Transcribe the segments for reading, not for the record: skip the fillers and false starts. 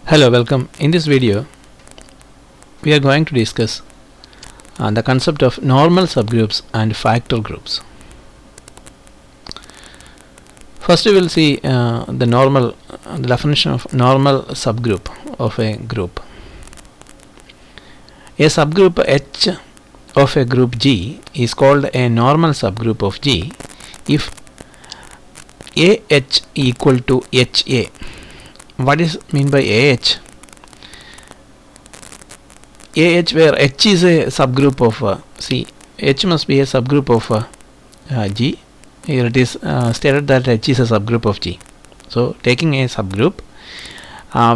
Hello, welcome. In this video we are going to discuss the concept of normal subgroups and factor groups. First we will see the definition of normal subgroup of a group. A subgroup H of a group G is called a normal subgroup of G if AH equal to HA. What is mean by AH? AH where H is a subgroup of H must be a subgroup of G. Here it is stated that H is a subgroup of G. So taking a subgroup,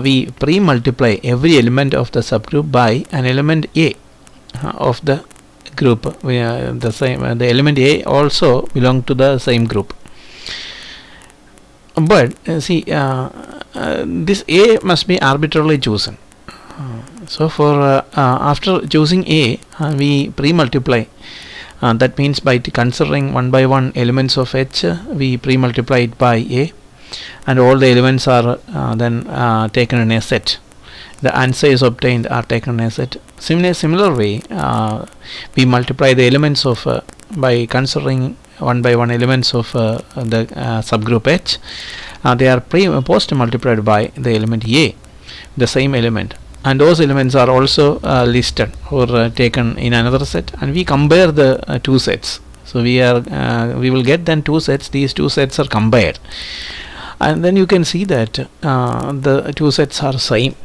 we pre-multiply every element of the subgroup by an element A of the group. The element A also belong to the same group. But this A must be arbitrarily chosen. So for after choosing A, we pre-multiply. That means by considering one by one elements of H, we pre-multiply it by A, and all the elements are then taken in a set. The answers obtained are taken in a set. Similar way, we multiply the elements of by considering one by one elements of the subgroup H. They are post multiplied by the element A, the same element, and those elements are also listed or taken in another set, and we compare the two sets. So we will get then two sets. These two sets are compared, and then you can see that the two sets are same.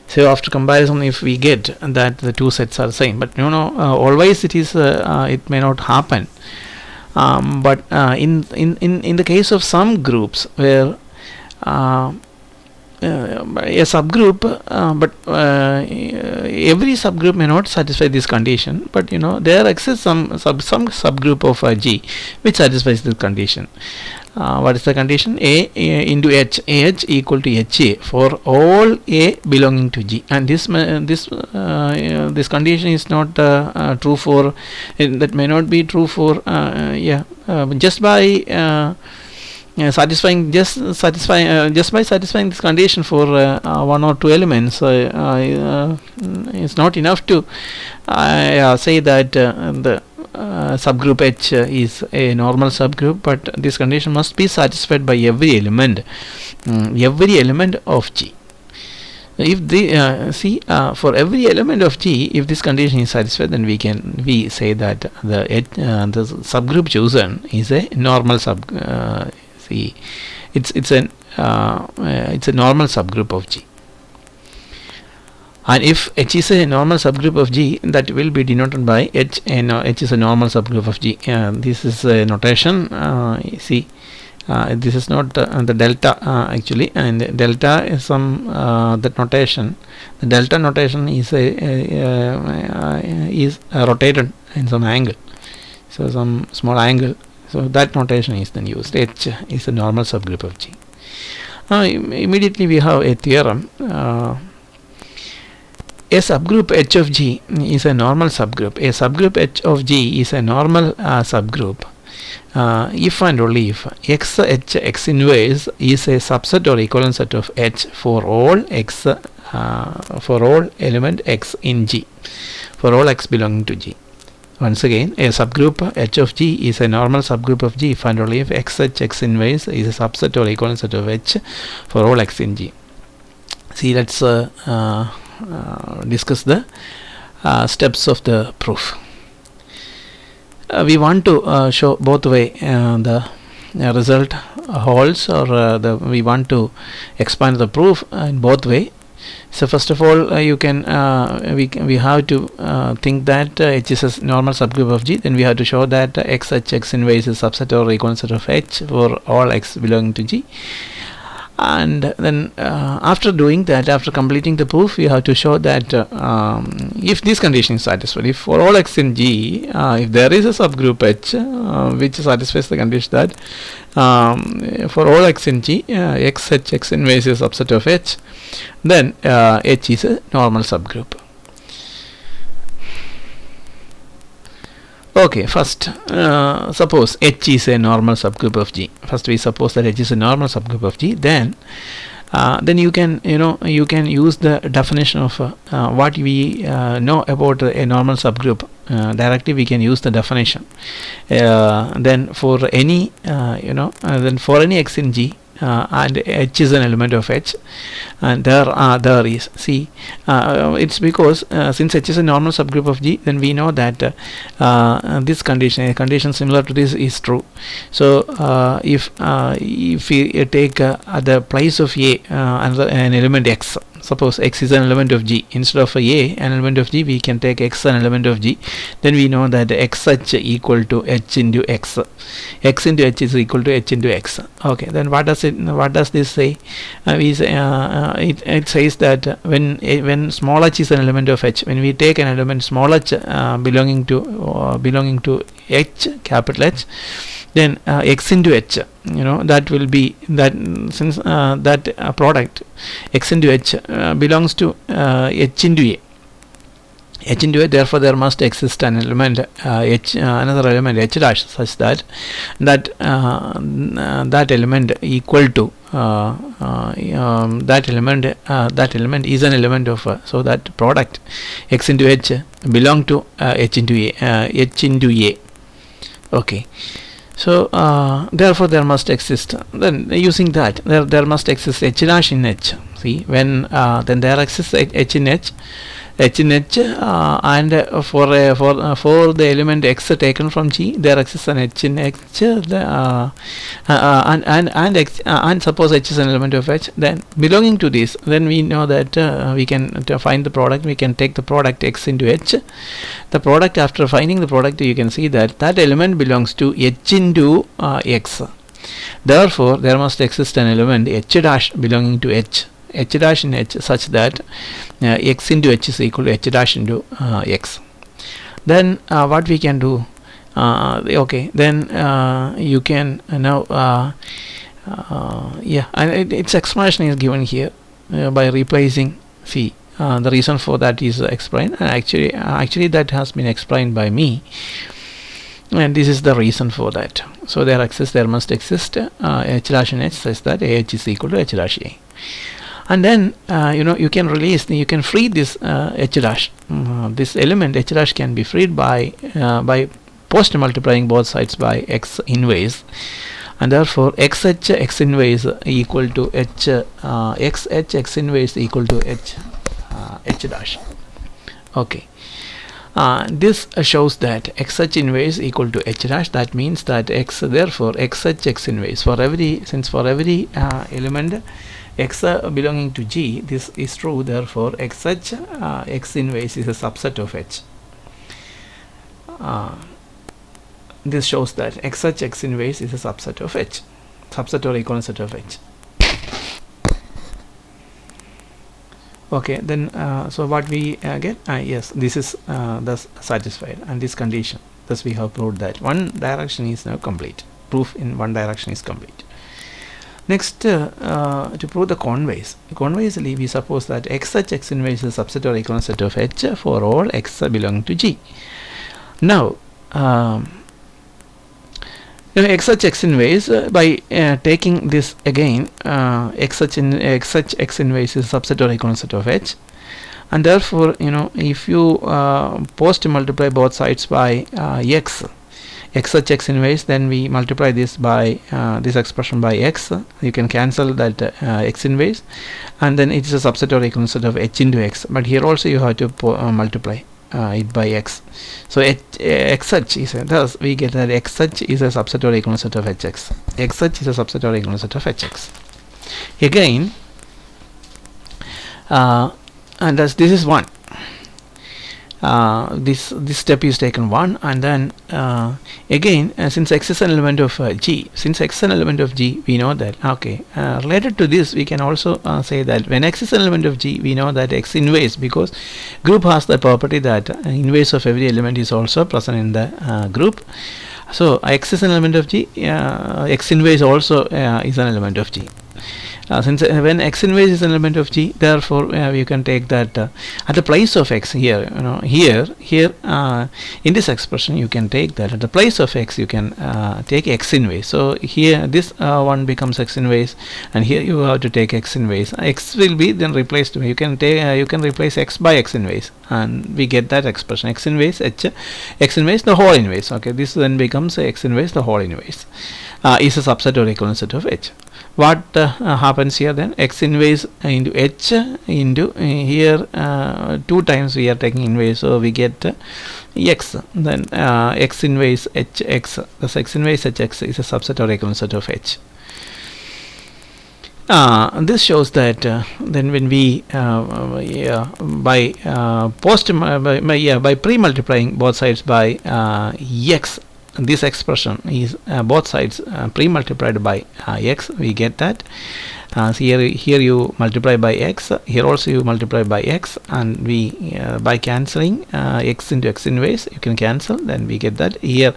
So after comparison, if we get that the two sets are same, but always it is it may not happen. But in the case of some groups where a subgroup, but every subgroup may not satisfy this condition, but there exists some subgroup of G which satisfies this condition. What is the condition? A into H, AH equal to HA for all A belonging to G, and this condition is not true for that may not be true for just by satisfying this condition for one or two elements. It's not enough to say that the subgroup H is a normal subgroup, but this condition must be satisfied by every element of G. If the for every element of G, if this condition is satisfied, then we say that the subgroup chosen is a normal it's a normal subgroup of G. And if H is a normal subgroup of G, that will be denoted by H, and H is a normal subgroup of G. This is a notation. This is not the delta actually, and delta is some that notation. The delta notation is rotated in some angle, so some small angle. So that notation is then used. H is a normal subgroup of G. Immediately we have a theorem. A subgroup H of G is a normal subgroup. A subgroup H of G is a normal subgroup if and only if X inverse is a subset or equivalent set of H for all element X in G, for all X belonging to G. Once again, a subgroup H of G is a normal subgroup of G if and only if X inverse is a subset or equivalent set of H for all X in G. See, let's discuss the steps of the proof. We want to show both way the result holds, or we want to expand the proof in both way. So first of all, you can we have to think that H is a normal subgroup of G. Then we have to show that X inverse is a subset or equivalent set of H for all X belonging to G. And then after doing that, after completing the proof, we have to show that if this condition is satisfied, if for all X in G, if there is a subgroup H which satisfies the condition that for all X in G, X inverse is a subset of H, then H is a normal subgroup. Okay, first suppose H is a normal subgroup of G. First we suppose that H is a normal subgroup of G. Then then you can use the definition of what we know about a normal subgroup. Directly we can use the definition. Then for any then for any x in G, and H is an element of H, and there is C. It's because since H is a normal subgroup of G, then we know that this condition, a condition similar to this, is true. So if we take at the place of A an element X, suppose X is an element of G, instead of A an element of G, we can take X an element of G. Then we know that XH equal to H into X. X into H is equal to H into X. Okay, then what does this say? It says that when small h is an element of H, when we take an element small h belonging to H, capital H, then X into H, that will be that, since that product X into H belongs to H into A. H into A, therefore there must exist an element another element H dash, such that that element equal to that element is an element of so that product X into H belong to H into A. Okay. So therefore there must exist, then using that there must exist H dash in H. See, when then there exists H in H, and for the element X taken from G, there exists an H in H, and suppose H is an element of H, then belonging to this, then we know that we can, to find the product, we can take the product X into H. The product, after finding the product, you can see that that element belongs to H into X. Therefore there must exist an element H dash belonging to H dash in H, such that X into H is equal to H dash into X. Then what we can do, okay, then you can now and its explanation is given here by replacing C. The reason for that is explained, and actually that has been explained by me, and this is the reason for that. So there must exist H dash in H, such that AH is equal to H dash A. And then you can free this H dash. This element H dash can be freed by post multiplying both sides by X inverse, and therefore XH X inverse equal to H XH X inverse equal to H dash. Okay. This shows that XH inverse equal to H dash. That means that therefore XH X inverse, for every element X belonging to G, this is true. Therefore XH X inverse is a subset of H. This shows that XH X inverse is a subset of H, subset or equivalent set of H. Okay, then so what we get, yes, this is thus satisfied, and this condition, thus we have proved that one direction is now complete. Proof in one direction is complete. Next, to prove the conversely, we suppose that XH X inverse is a subset or equivalent set of H for all X belonging to G. Now XH X inverse, by taking this again, XH X inverse is a subset or equivalent set of H, and therefore if you post multiply both sides by XH X inverse, then we multiply this by this expression by X. You can cancel that X inverse, and then it is a subset or equivalent set of H into X. But here also you have to multiply it by X. So XH is thus we get that XH is a subset or equivalent set of HX. XH is a subset or equivalent set of HX. Again, and thus this is one. This step is taken one, and then again, since X is an element of G, we know that, okay, related to this we can also say that when X is an element of G, we know that X inverse, because group has the property that inverse of every element is also present in the group. So X is an element of G, X inverse also is an element of G. since when x inverse is an element of G, therefore you can take that at the place of x here, here in this expression you can take that at the place of x you can take x inverse. So here this one becomes x inverse, and here you have to take x inverse. X will be then replaced. You can replace x by x inverse, and we get that expression x inverse x inverse the whole inverse. Okay, this then becomes x inverse the whole inverse is a subset or equivalent set of H. What happens here then? X inverse into H into here 2 times we are taking inverse, so we get x. Then x inverse Hx, thus x inverse Hx is a subset or equivalent set of H. This shows that then when we by pre-multiplying both sides by x, this expression is both sides pre-multiplied by x, we get that. So here you multiply by x, here also you multiply by x, and we by cancelling x into x inverse you can cancel, then we get that. Here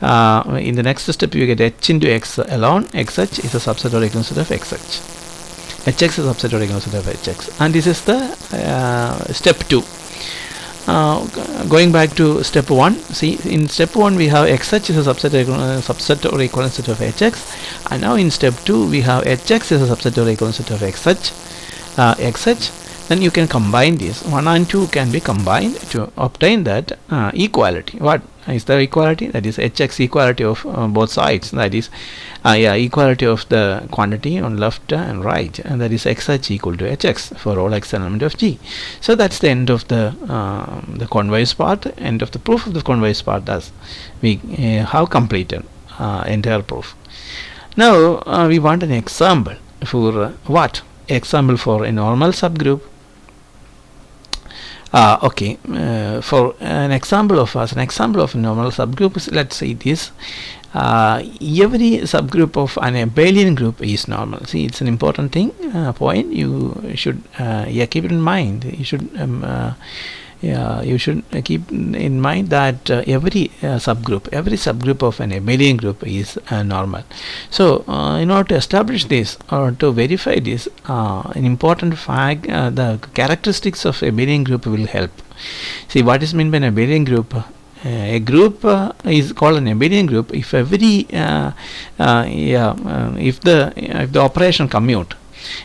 in the next step you get h into x alone. Xh is a subset or equivalent set of xh. Hx is a subset or equivalent set of hx, and this is the step 2. Going back to step 1, see, in step 1 we have xh is a subset or equivalent set of hx, and now in step 2 we have hx is a subset or equivalent set of xh. Then you can combine these. 1 and 2 can be combined to obtain that equality. What is the equality? That is hx equality of both sides, that is equality of the quantity on left and right, and that is xh equal to hx for all x element of G. So that's the end of the converse part, end of the proof of the converse part. Thus we have completed entire proof. Now we want an example for what? Example for a normal subgroup. Okay, for an example of a normal subgroup, let's say this. Every subgroup of an abelian group is normal. See, it's an important thing, point you should keep it in mind. You should keep in mind that every subgroup of an abelian group is normal. So in order to establish this or to verify this, an important fact, the characteristics of abelian group will help. See, what is meant by an abelian group? A group is called an abelian group if every if the operation commute.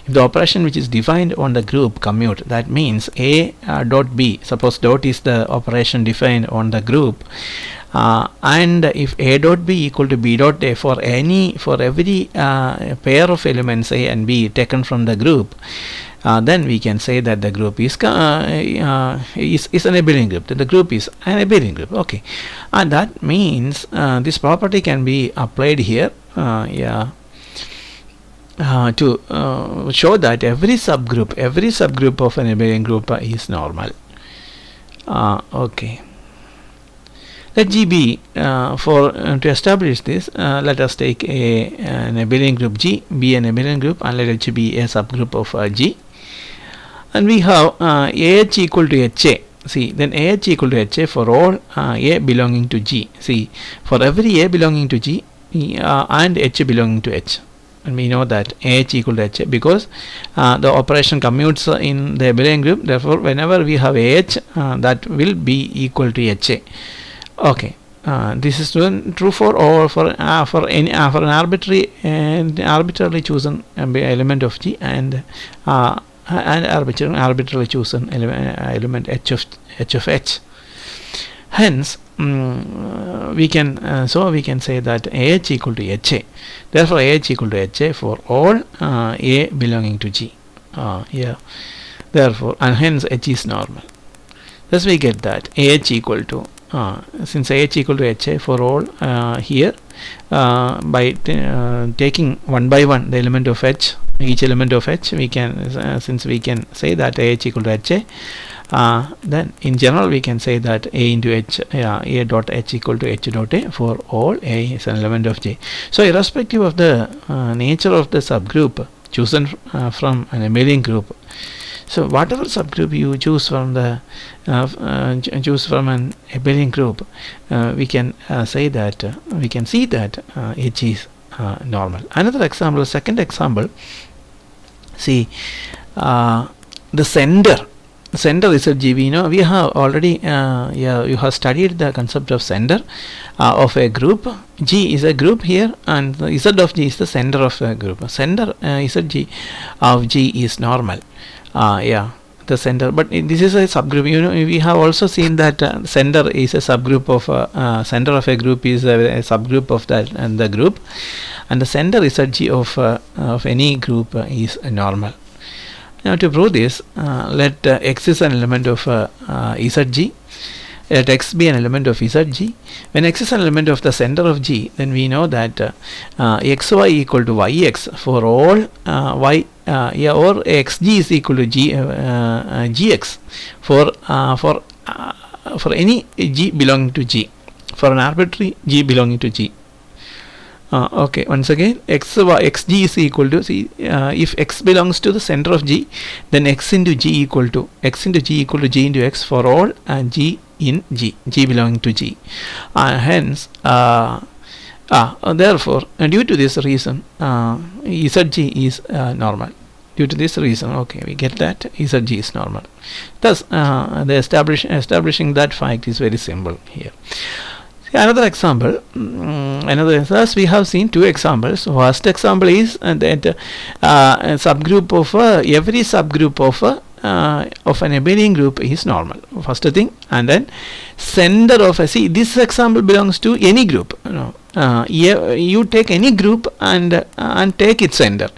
If the operation which is defined on the group commute, that means A dot B, suppose dot is the operation defined on the group, and if A dot B equal to B dot A for every pair of elements A and B taken from the group, then we can say that the group is an abelian group. Then the group is an abelian group. Okay, and that means this property can be applied here. To show that every subgroup of an abelian group is normal. Okay. Let G be to establish this. Let us take an abelian group G, be an abelian group, and let H be a subgroup of G. And we have AH equal to HA. See, then AH equal to HA for all A belonging to G. See, for every A belonging to G and H belonging to H. And we know that AH equal to HA because the operation commutes in the abelian group. Therefore, whenever we have AH, that will be equal to HA. Okay, this is true for all for an arbitrarily chosen element of G and arbitrarily chosen element H of H. Hence, we can say that AH equal to HA. Therefore, AH equal to HA for all A belonging to G. Therefore, and hence H is normal. Thus, we get that AH equal to since AH equal to HA for all here by taking one by one the element of H, each element of H, we can since we can say that AH equal to HA. Then in general we can say that A into H, A dot H equal to H dot A for all A is an element of J. So irrespective of the nature of the subgroup chosen from an abelian group, so whatever subgroup you choose from an abelian group, we can say that we can see that H is normal. Another example, second example, See, the sender is a G. We know, we have already you have studied the concept of sender of a group. G is a group here, and the Z of G is the sender of a group. Sender Z of G is normal. The sender, but this is a subgroup. You know, we have also seen that sender is a subgroup of sender of a group is a subgroup of that and the group, and the sender is a G of any group is normal. Now to prove this, let X is an element of ZG. Let X be an element of ZG. When X is an element of the center of G, then we know that XY equal to YX for all Y, or XG is equal to GX for any G belonging to G, for an arbitrary G belonging to G. Okay, once again, xg is equal to, if x belongs to the center of G, then x into G equal to G into x for all G in G belonging to G. Hence, therefore, due to this reason, Zg is normal. Due to this reason, okay, we get that Zg is normal. Thus, the establishing that fact is very simple here. Another example, thus we have seen two examples. First example is that a subgroup of every subgroup of an abelian group is normal. First thing, and then center of this example belongs to any group. You take any group and take its center.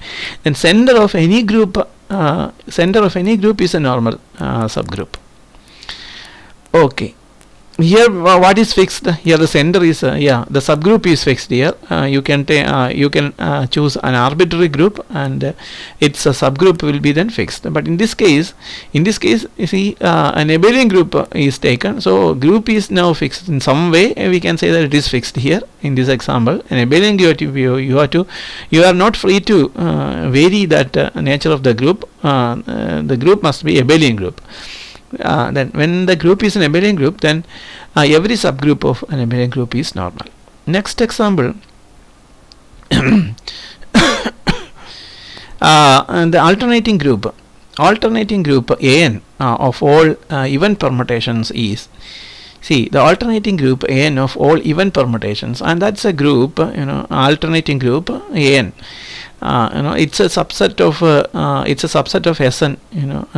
Then center of any group is a normal subgroup. Okay. Here what is fixed? Here the center is the subgroup is fixed here. You can choose an arbitrary group, and its subgroup will be then fixed. But in this case you see, an abelian group is taken, so group is now fixed in some way. We can say that it is fixed here in this example. An abelian group, you are not free to vary that nature of the group. The group must be abelian group. Then when the group is an abelian group, then every subgroup of an abelian group is normal. Next example, and the alternating group AN of all even permutations is, the alternating group AN of all even permutations, and that's a group, alternating group AN. It's a subset of Sn.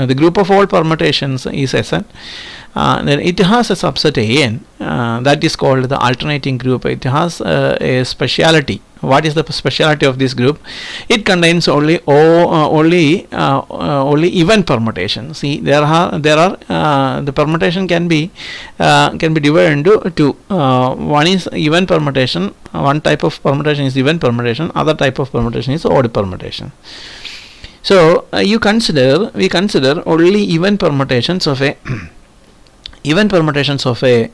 The group of all permutations is Sn. Then it has a subset An, that is called the alternating group. It has a speciality. What is the speciality of this group? It contains only even permutations. See, there are the permutation can be divided into two. One is even permutation. One type of permutation is even permutation. Other type of permutation is odd permutation. So we consider only even permutations of a only even permutations of n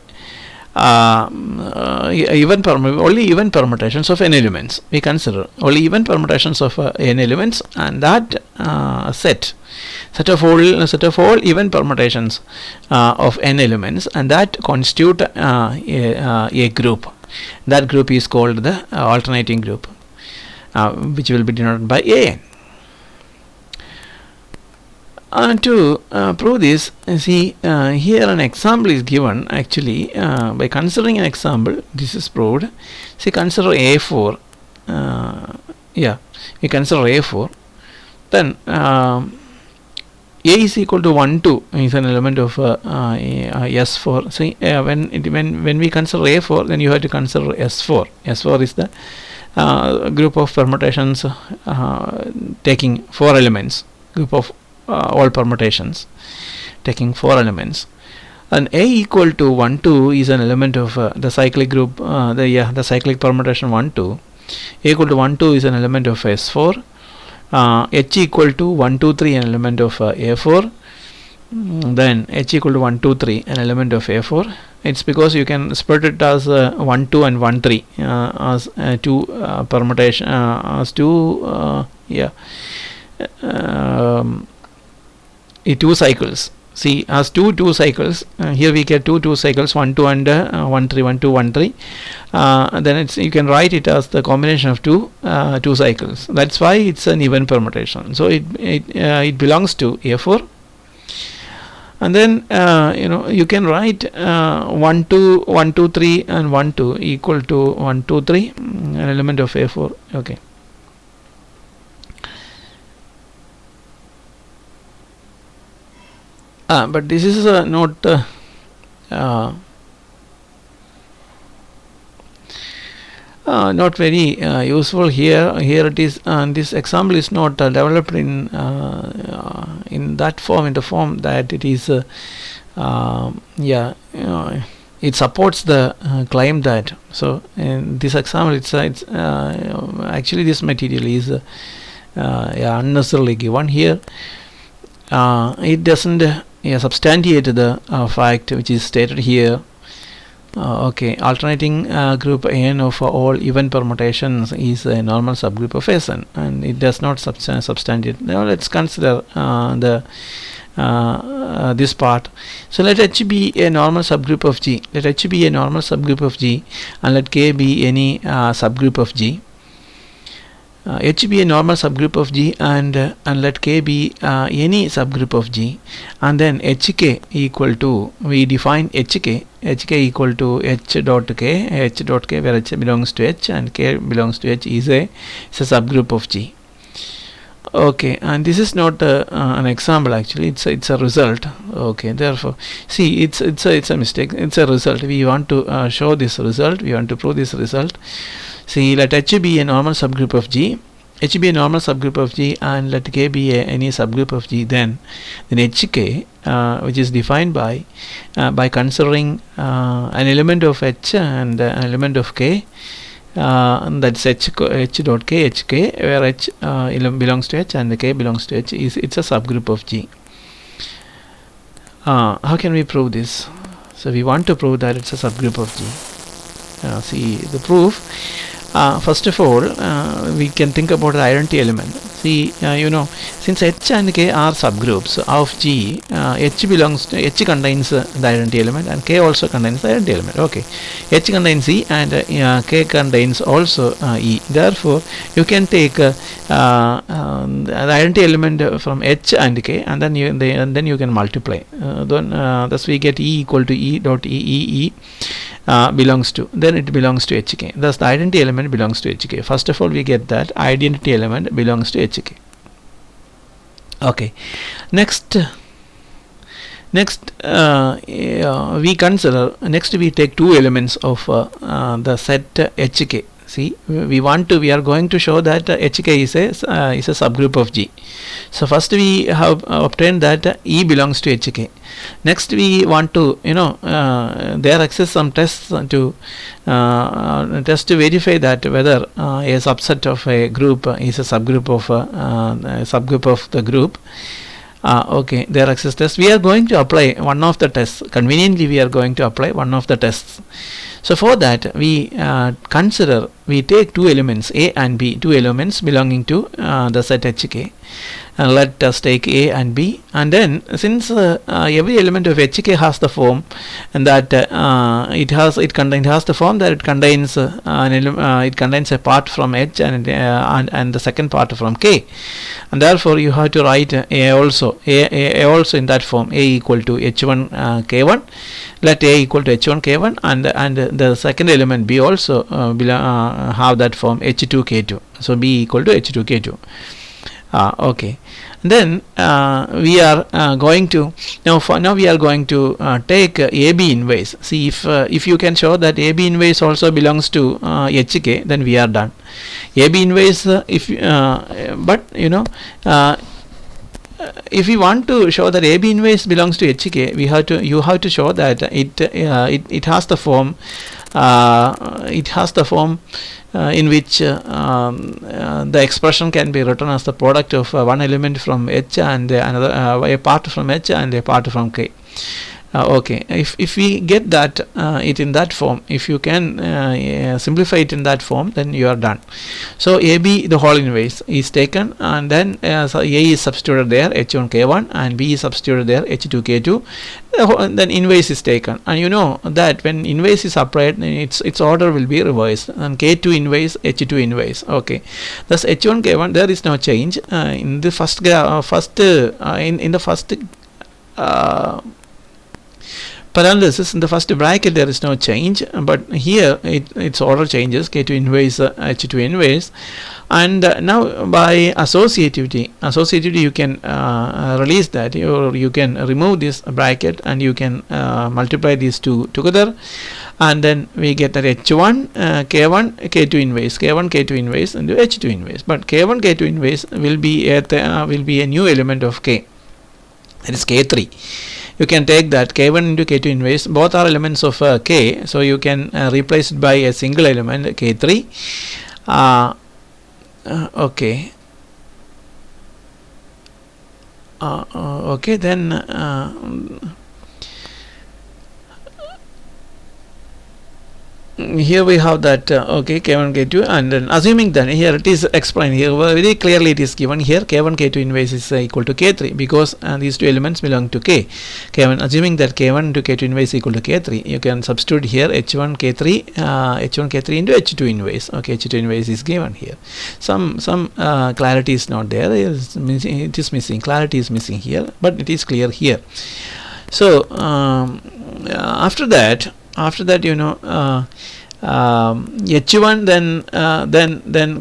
elements. We consider only even permutations of n elements, and that set of all even permutations of n elements, and that constitute a group. That group is called the alternating group, which will be denoted by An. To prove this, here an example is given. Actually, by considering an example, this is proved. Consider A4. We consider A4. Then A is equal to 1, 2 is an element of S4. When we consider A4, then you have to consider S4. S4 is the group of permutations taking 4 elements. Group of all permutations taking 4 elements, and A equal to 1, 2 is an element of the cyclic group, the cyclic permutation 1, 2. A equal to 1, 2 is an element of S4. H equal to 1, 2, 3 an element of A4. Then H equal to 1, 2, 3 an element of A4. It's because you can split it as 1, 2 and 1, 3 as two permutation as two two cycles. see as two cycles. Here we get two cycles, 1 2 and 1 3 1 2 1 3. Then it's, you can write it as the combination of two cycles. That's why it's an even permutation. So it belongs to A4. And then you can write 1 2 1 2 3 and 1 2 equal to 1 2 3, an element of A4. Okay. But this is not not very useful here. Here it is. This example is not developed in that form, in the form that it is. It supports the claim that. So in this example, it's actually this material is unnecessarily given here. It doesn't substantiate the fact which is stated here. Okay, alternating group n of all even permutations is a normal subgroup of Sn, and it does not substantiate. Now let's consider this part. So let H be a normal subgroup of G. Let H be a normal subgroup of G, and let K be any subgroup of G. H be a normal subgroup of G, and let K be any subgroup of G, and then Hk equal to, we define Hk equal to H dot K, where H belongs to H and K belongs to H is a subgroup of G. Okay, and this is not an example, actually it's a result. Okay, therefore see, it's a mistake. It's a result. We want to show this result, we want to prove this result. See, let H be a normal subgroup of G, H be a normal subgroup of G, and let K be any subgroup of G. Then Hk, which is defined by considering an element of H and an element of K, and that's H dot K, Hk, where H belongs to H and the K belongs to H, it's a subgroup of G. How can we prove this? So we want to prove that it's a subgroup of G. See the proof. First of all, we can think about the identity element. See, since H and K are subgroups of G, H contains the identity element, and K also contains the identity element. Okay, H contains E, and K contains also E. Therefore, you can take the identity element from H and K, and then you can multiply. Thus we get E equal to E dot E belongs to, then it belongs to Hk. Thus the identity element belongs to Hk. First of all, we get that identity element belongs to Hk. Okay, next we consider, next we take two elements of the set Hk. See, we are going to show that Hk is a subgroup of G. So first we have obtained that E belongs to Hk. Next we want to there exists some tests to verify that whether a subset of a group is a subgroup of the group. Okay, there exists tests. We are going to apply one of the tests. Conveniently, we are going to apply one of the tests. So for that, we take two elements A and B, two elements belonging to the set Hk. Let us take A and B, and then since every element of Hk has the form, and that it has the form that it contains it contains a part from H and the second part from K, and therefore you have to write A also in that form, A equal to H1 K1. Let A equal to H1 K1, and the second element B also have that form H2 K2. So B equal to H2 K2. Okay, then we are going to take AB inverse. See, if you can show that AB inverse also belongs to Hk, then we are done. AB inverse, if we want to show that AB inverse belongs to Hk, you have to show that it has the form in which the expression can be written as the product of one element from H and another a part from H and a part from K. Okay, if we get that it in that form, if you can simplify it in that form, then you are done. So AB the whole inverse is taken, and then so A is substituted there, H1 K1, and B is substituted there, H2 K2. Then inverse is taken, and you know that when inverse is applied, its order will be reversed, and K2 inverse, H2 inverse. Okay, thus H1 K1 there is no change in the first in the first parenthesis, in the first bracket there is no change, but here its order changes, K2 inverse, H2 inverse. And now by associativity you can release that, or you can remove this bracket and you can multiply these two together, and then we get that H1 K1 K2 inverse, K1 K2 inverse into H2 inverse. But K1 K2 inverse will be a new element of K, that is K3. You can take that K1 into K2 inverse, both are elements of K, so you can replace it by a single element K3. Okay. Okay, then here we have that okay, K1 K2, and then assuming that here it is explained here very clearly, it is given here K1 K2 inverse is equal to K3, because these two elements belong to K. K1, assuming that K1 into K2 inverse is equal to K3, you can substitute here H1 K3 into H2 inverse. Okay, H2 inverse is given here. Some clarity is not there, it is missing, clarity is missing here, but it is clear here. So after that you know H1 then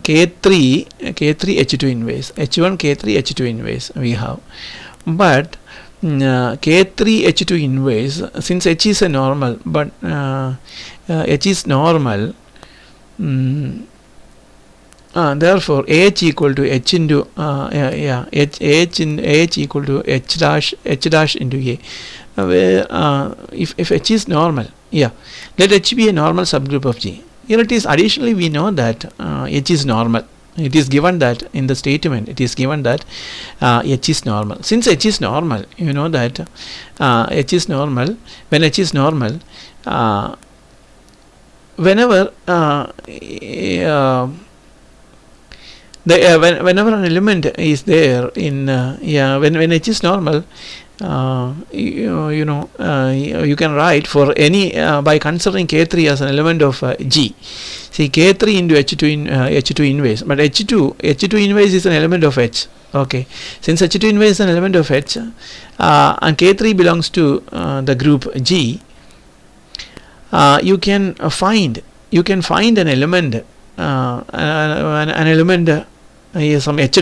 K3 H2 inverse, H1 K3 H2 inverse we have, but K3 H2 inverse, since H is a normal, but H is normal, therefore H equal to H into H equal to H dash into A, where if H is normal, let H be a normal subgroup of G. Here it is, additionally we know that H is normal. It is given that in the statement, it is given that H is normal. Since H is normal, you know that H is normal. When H is normal, whenever whenever an element is there in when H is normal, you can write for any by considering K3 as an element of G. See, K3 into H2 inverse, but H2 inverse is an element of H. Okay, since H2 inverse is an element of H, and K3 belongs to the group G, you can find an element some H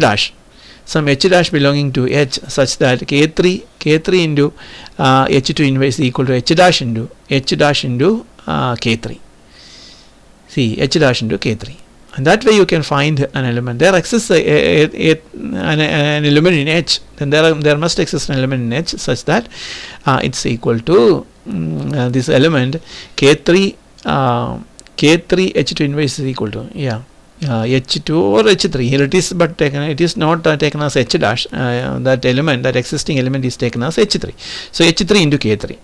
dash belonging to H, such that K3 into H2 inverse is equal to H dash into K3. See, H dash into K3, and that way you can find an element. There exists an element in H, then there must exist an element in H such that it's equal to this element K3 H2 inverse is equal to H2 or H3. Here it is, but it is not taken as H dash. That element, that existing element, is taken as H3. So H3 into K3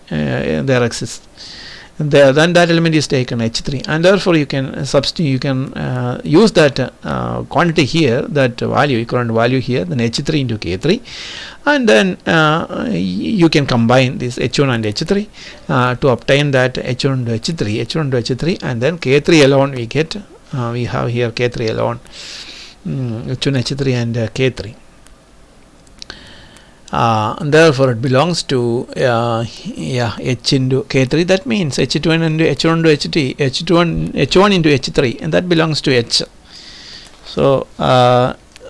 there exists. Then that element is taken H3, and therefore you can substitute. You can use that quantity here, that value, equivalent value here, then H3 into K3, and then you can combine this H1 and H3 to obtain that H1 into H3, and then K3 alone we get. We have here K3 alone, H1 H3 and K3. And therefore it belongs to H into K3. That means H1 into H1 into H1 into H3, and that belongs to H. So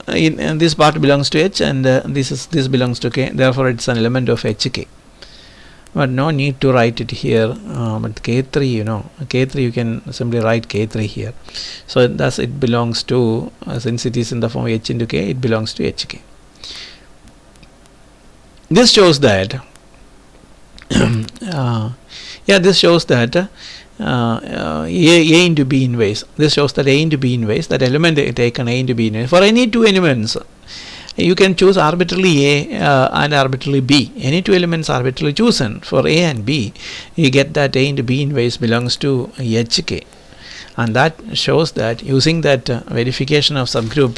in this part belongs to H, and this belongs to K. Therefore it's an element of HK. But no need to write it here. But K3, K3 you can simply write K3 here. So thus it belongs to, since it is in the form H into K, it belongs to HK. This shows that this shows that A into B inverse. This shows that A into B inverse, that element taken A into B inverse for any two elements. You can choose arbitrarily A and arbitrarily B. Any two elements arbitrarily chosen for A and B, you get that A into B inverse belongs to HK. And that shows that using that verification of subgroup,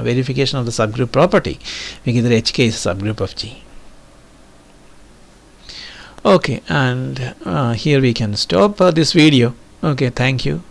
verification of the subgroup property, we get that HK is a subgroup of G. Okay, and here we can stop this video. Okay, thank you.